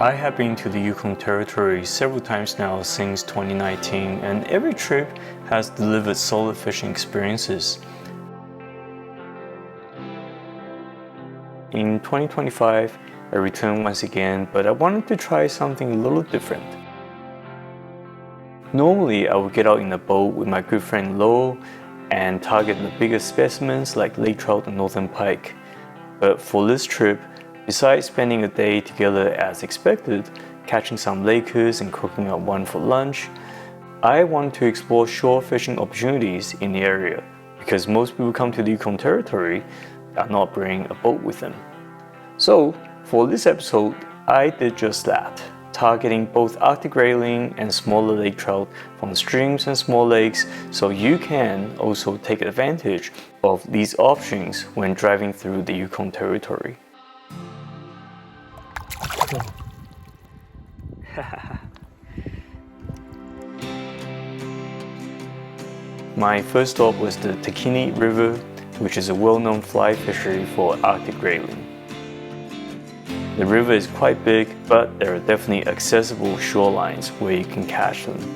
I have been to the Yukon Territory several times now since 2019, and every trip has delivered solid fishing experiences. In 2025, I returned once again, but I wanted to try something a little different. Normally, I would get out in a boat with my good friend Lo and target the bigger specimens like lake trout and northern pike. But for this trip, besides spending a day together as expected, catching some lakers and cooking up one for lunch, I want to explore shore fishing opportunities in the area because most people come to the Yukon Territory are not bringing a boat with them. So, for this episode, I did just that, targeting both Arctic grayling and smaller lake trout from streams and small lakes, so you can also take advantage of these options when driving through the Yukon Territory. My first stop was the Takini River, which is a well-known fly fishery for Arctic grayling. The river is quite big, but there are definitely accessible shorelines where you can catch them.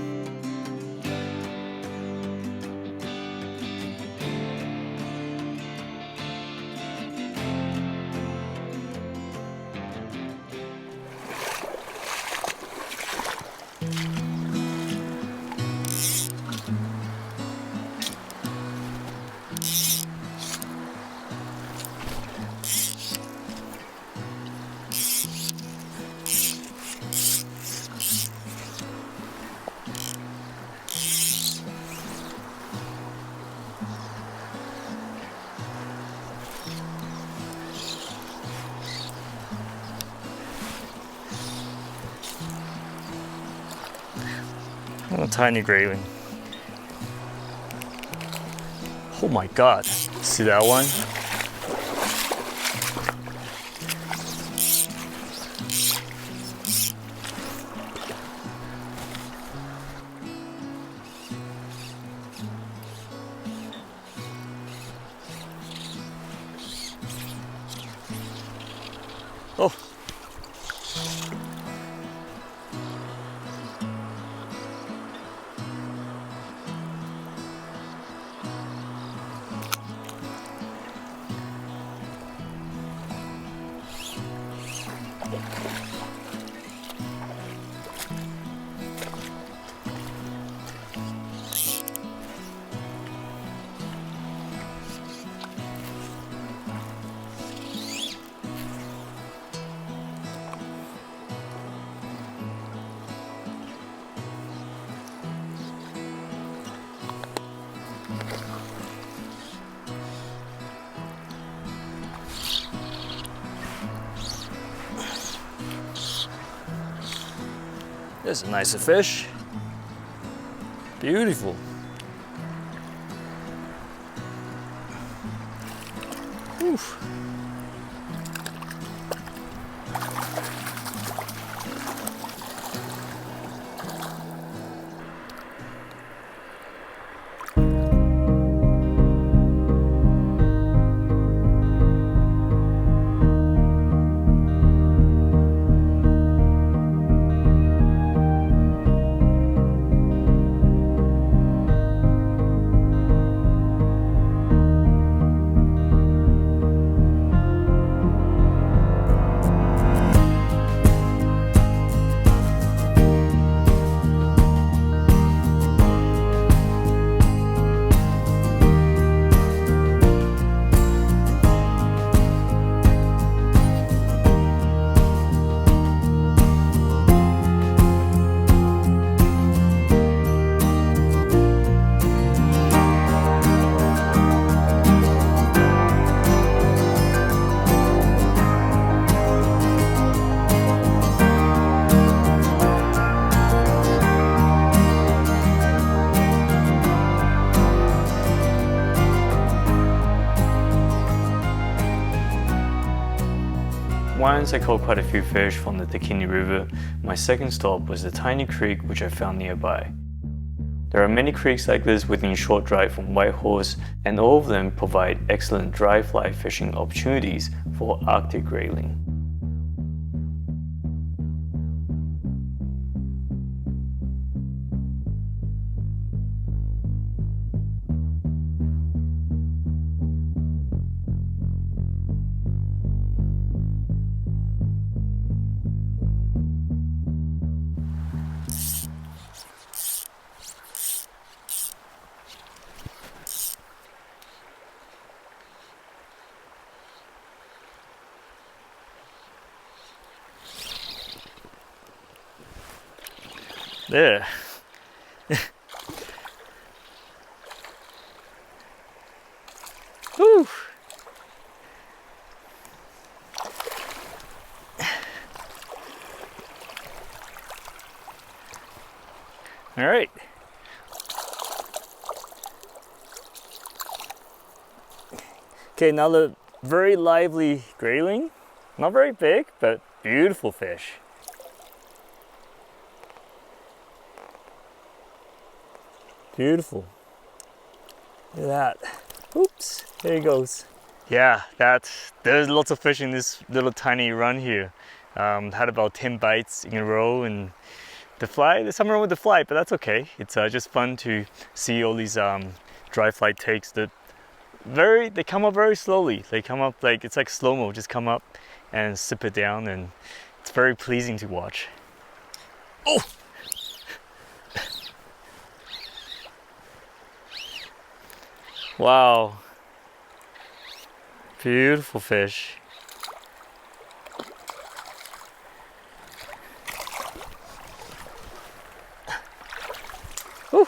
Oh, tiny grayling. Oh my god, see that one? Oh. There's a nicer fish. Beautiful. Oof. Once I caught quite a few fish from the Takini River, my second stop was the tiny creek which I found nearby. There are many creeks like this within a short drive from Whitehorse, and all of them provide excellent dry fly fishing opportunities for Arctic grayling. There. Whew. All right. Okay, now the very lively grayling. Not very big, but beautiful fish. Beautiful. Look at that. Oops, there he goes. Yeah, there's lots of fish in this little tiny run here. Had about 10 bites in a row, and the fly, there's something wrong with the fly, but that's okay. It's just fun to see all these dry fly takes that they come up very slowly. They come up like, it's like slow-mo, just come up and sip it down, and it's very pleasing to watch. Oh! Wow. Beautiful fish. Whew.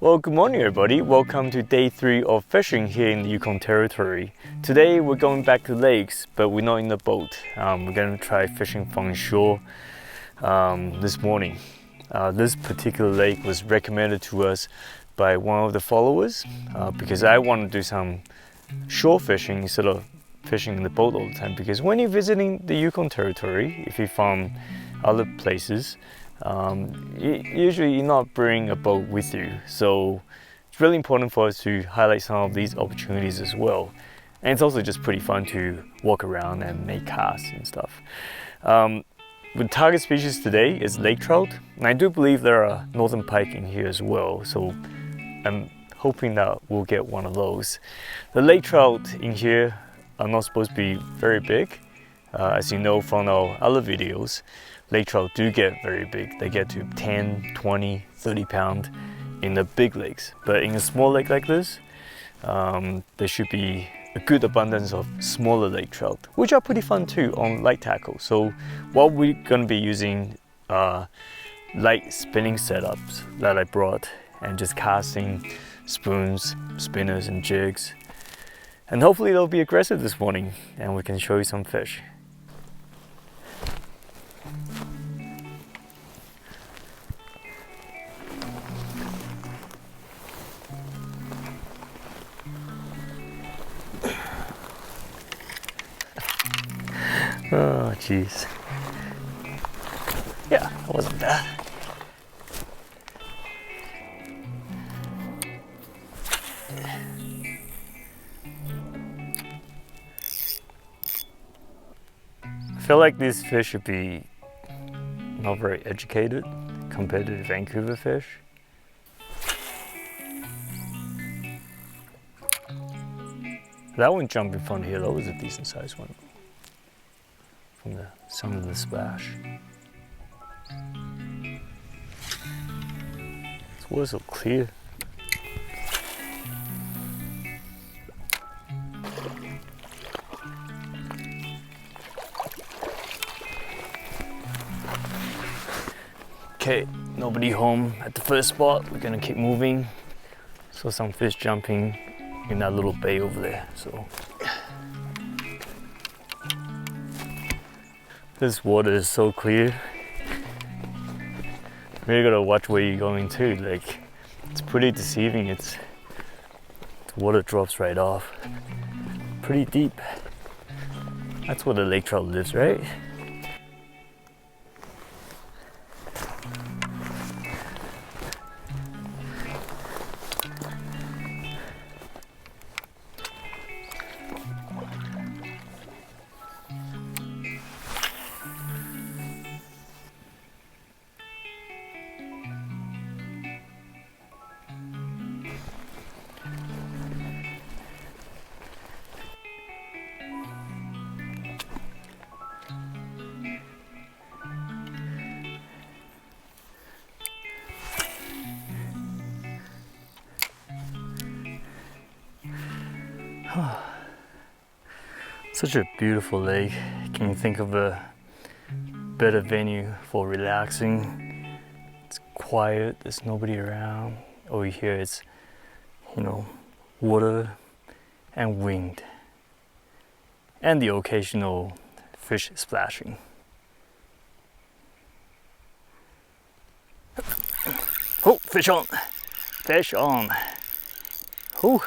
Well, good morning everybody. Welcome to day 3 of fishing here in the Yukon Territory. Today we're going back to lakes, but we're not in the boat. We're going to try fishing from shore this morning. This particular lake was recommended to us by one of the followers because I want to do some shore fishing instead of fishing in the boat all the time, because when you're visiting the Yukon Territory, if you're from other places, usually you're not bringing a boat with you, so it's really important for us to highlight some of these opportunities as well. And it's also just pretty fun to walk around and make casts and stuff. The target species today is lake trout, and I do believe there are northern pike in here as well, so I'm hoping that we'll get one of those. The lake trout in here are not supposed to be very big. As you know from our other videos, lake trout do get very big. They get to 10, 20, 30 pounds in the big lakes. But in a small lake like this, there should be a good abundance of smaller lake trout, which are pretty fun too on light tackle. So what we're going to be using light spinning setups that I brought, and just casting spoons, spinners and jigs. And hopefully they'll be aggressive this morning and we can show you some fish. Oh, jeez. Yeah, it wasn't bad. I feel like these fish should be not very educated compared to the Vancouver fish. That one jumped in front here, that was a decent sized one. From the sound of the splash. This water's so clear. Okay, nobody home at the first spot. We're gonna keep moving. Saw some fish jumping in that little bay over there, so. This water is so clear. Really gotta watch where you're going to. Like, it's pretty deceiving. The water drops right off. Pretty deep. That's where the lake trout lives, right? Such a beautiful lake. Can you think of a better venue for relaxing? It's quiet, there's nobody around. Over here it's, water and wind. And the occasional fish splashing. Oh, fish on! Fish on! Whew.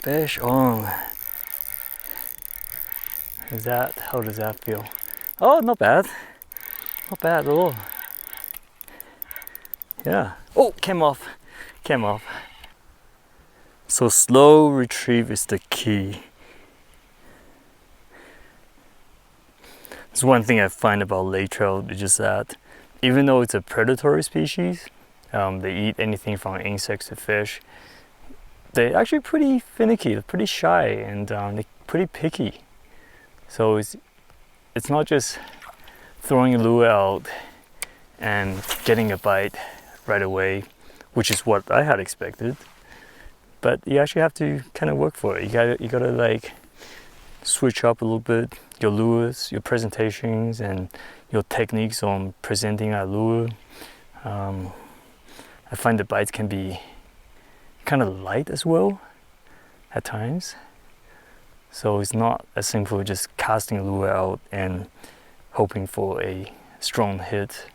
Fish on. How does that feel? Oh, not bad. Not bad at all. Yeah. Oh, came off. So slow retrieve is the key. There's one thing I find about lake trout, is just that even though it's a predatory species, they eat anything from insects to fish. They're actually pretty finicky, they're pretty shy, and they're pretty picky. So it's not just throwing a lure out and getting a bite right away, which is what I had expected. But you actually have to kind of work for it. You gotta like switch up a little bit your lures, your presentations, and your techniques on presenting a lure. I find the bites can be kind of light as well at times, so it's not as simple as just casting a lure out and hoping for a strong hit.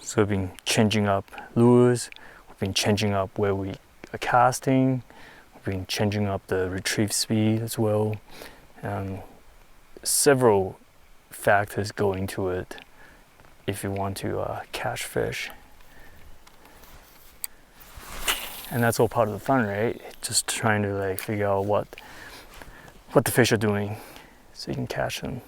So we've been changing up lures, we've been changing up where we are casting, we've been changing up the retrieve speed as well. Several factors go into it if you want to catch fish. And that's all part of the fun, right? Just trying to like figure out what the fish are doing so you can catch them.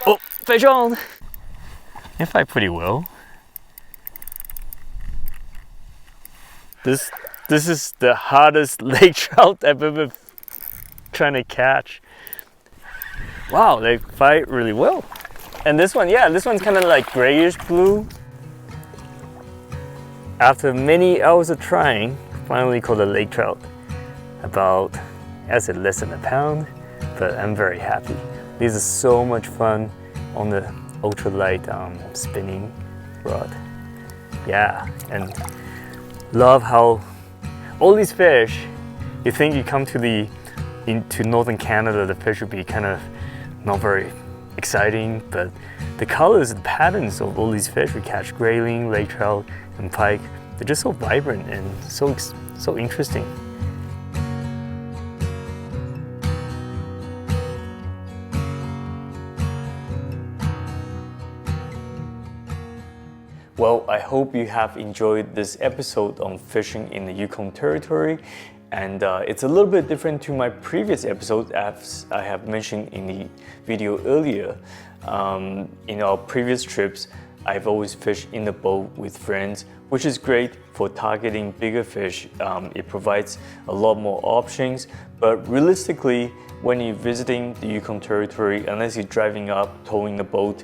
Oh, fish on! They fight pretty well. This is the hardest lake trout I've ever trying to catch. Wow, they fight really well. And this one, yeah, this one's kind of like grayish blue. After many hours of trying, finally caught a lake trout. About, I said less than a pound, but I'm very happy. These are so much fun on the ultralight spinning rod. Yeah, and love how all these fish, you think you come to into northern Canada, the fish would be kind of not very exciting, but the colors and patterns of all these fish we catch, grayling, lake trout, and pike, they're just so vibrant and so interesting. Well, I hope you have enjoyed this episode on fishing in the Yukon Territory, and it's a little bit different to my previous episode, as I have mentioned in the video earlier. In our previous trips, I've always fished in the boat with friends, which is great for targeting bigger fish. It provides a lot more options, but realistically, when you're visiting the Yukon Territory, unless you're driving up, towing the boat,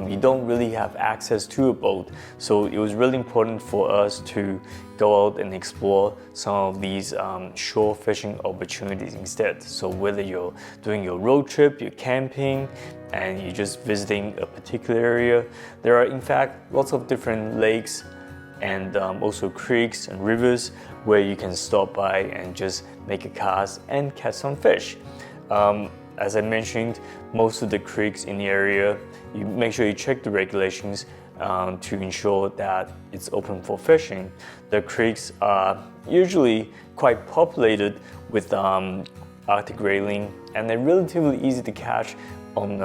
you don't really have access to a boat. So it was really important for us to go out and explore some of these shore fishing opportunities instead. So whether you're doing your road trip, you're camping, and you're just visiting a particular area, there are in fact lots of different lakes and also creeks and rivers where you can stop by and just make a cast and catch some fish. As I mentioned, most of the creeks in the area, you make sure you check the regulations to ensure that it's open for fishing. The creeks are usually quite populated with Arctic grayling, and they're relatively easy to catch on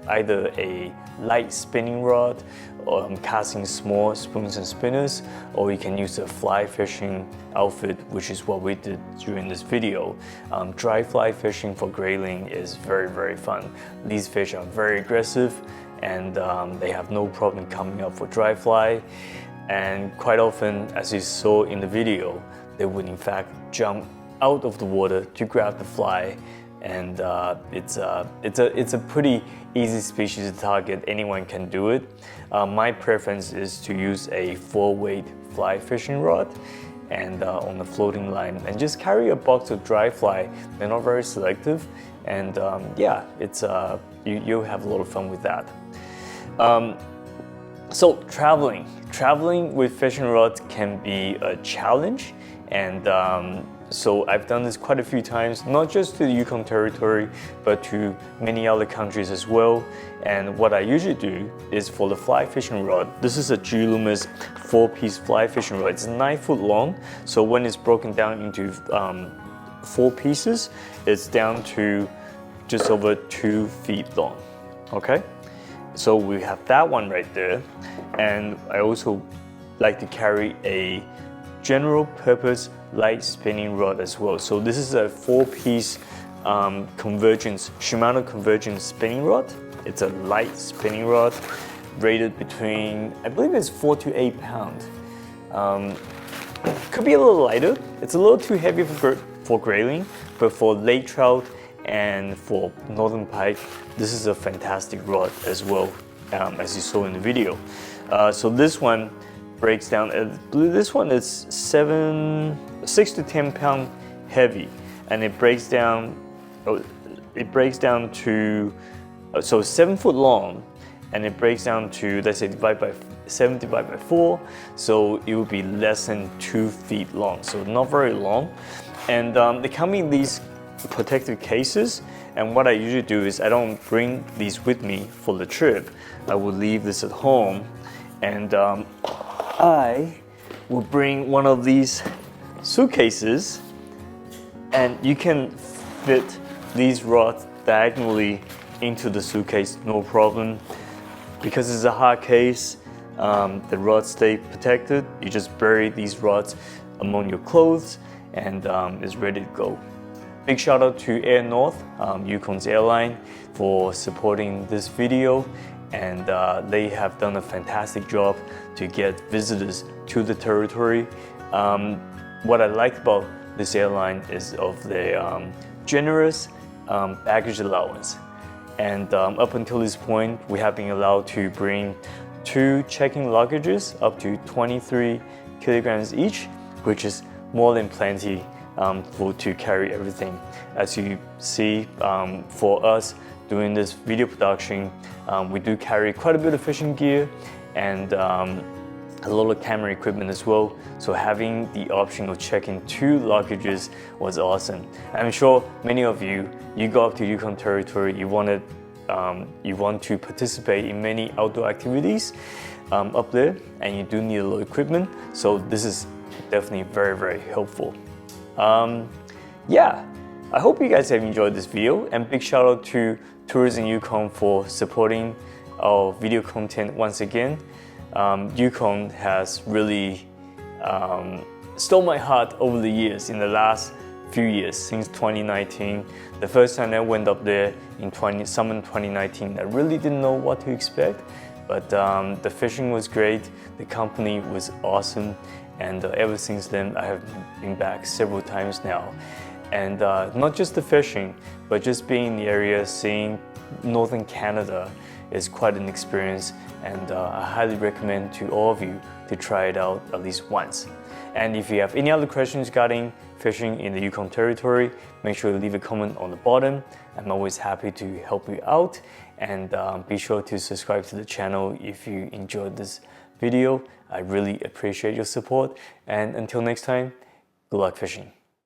either a light spinning rod, or casting small spoons and spinners, or you can use a fly fishing outfit, which is what we did during this video. Dry fly fishing for grayling is very, very fun. These fish are very aggressive, and they have no problem coming up for dry fly. And quite often, as you saw in the video, they would in fact jump out of the water to grab the fly. And it's a pretty easy species to target. Anyone can do it. My preference is to use a 4-weight fly fishing rod and on a floating line, and just carry a box of dry fly. They're not very selective, and yeah, it's you'll have a lot of fun with that. So traveling with fishing rods can be a challenge, and so I've done this quite a few times, not just to the Yukon Territory, but to many other countries as well. And what I usually do is for the fly fishing rod, this is a G-Loomis 4-piece fly fishing rod. It's 9 foot long, so when it's broken down into 4 pieces, it's down to just over 2 feet long, okay? So we have that one right there. And I also like to carry a general purpose light spinning rod as well. So this is a 4-piece Shimano convergence spinning rod. It's a light spinning rod rated between, I believe it's 4 to 8 pounds. Could be a little lighter. It's a little too heavy for grayling, but for lake trout and for northern pike, this is a fantastic rod as well, as you saw in the video. So this one breaks down, this one is 6 to 10 pound heavy, and it breaks down to, so 7 foot long, and it breaks down to, let's say 7 divided by 4, so it would be less than 2 feet long, so not very long. And they come in these protective cases, and what I usually do is I don't bring these with me for the trip. I will leave this at home, and I will bring one of these suitcases, and you can fit these rods diagonally into the suitcase, no problem. Because it's a hard case, the rods stay protected. You just bury these rods among your clothes, and it's ready to go. Big shout out to Air North, Yukon's airline, for supporting this video, and they have done a fantastic job to get visitors to the territory. What I like about this airline is of the generous baggage allowance. And up until this point, we have been allowed to bring 2 check-in luggages up to 23 kilograms each, which is more than plenty to carry everything. As you see, for us doing this video production, we do carry quite a bit of fishing gear and a lot of camera equipment as well. So having the option of checking 2 luggages was awesome. I'm sure many of you go up to Yukon Territory, you want to participate in many outdoor activities up there, and you do need a lot of equipment. So this is definitely very, very helpful. Yeah, I hope you guys have enjoyed this video, and big shout out to Tourism Yukon for supporting our video content once again. Yukon has really stole my heart over the years, in the last few years, since 2019. The first time I went up there in summer 2019, I really didn't know what to expect, But the fishing was great, the company was awesome, and ever since then I have been back several times now. And not just the fishing, but just being in the area, seeing northern Canada is quite an experience, and I highly recommend to all of you to try it out at least once. And if you have any other questions regarding fishing in the Yukon Territory, make sure to leave a comment on the bottom. I'm always happy to help you out, and be sure to subscribe to the channel if you enjoyed this video. I really appreciate your support, and until next time, good luck fishing.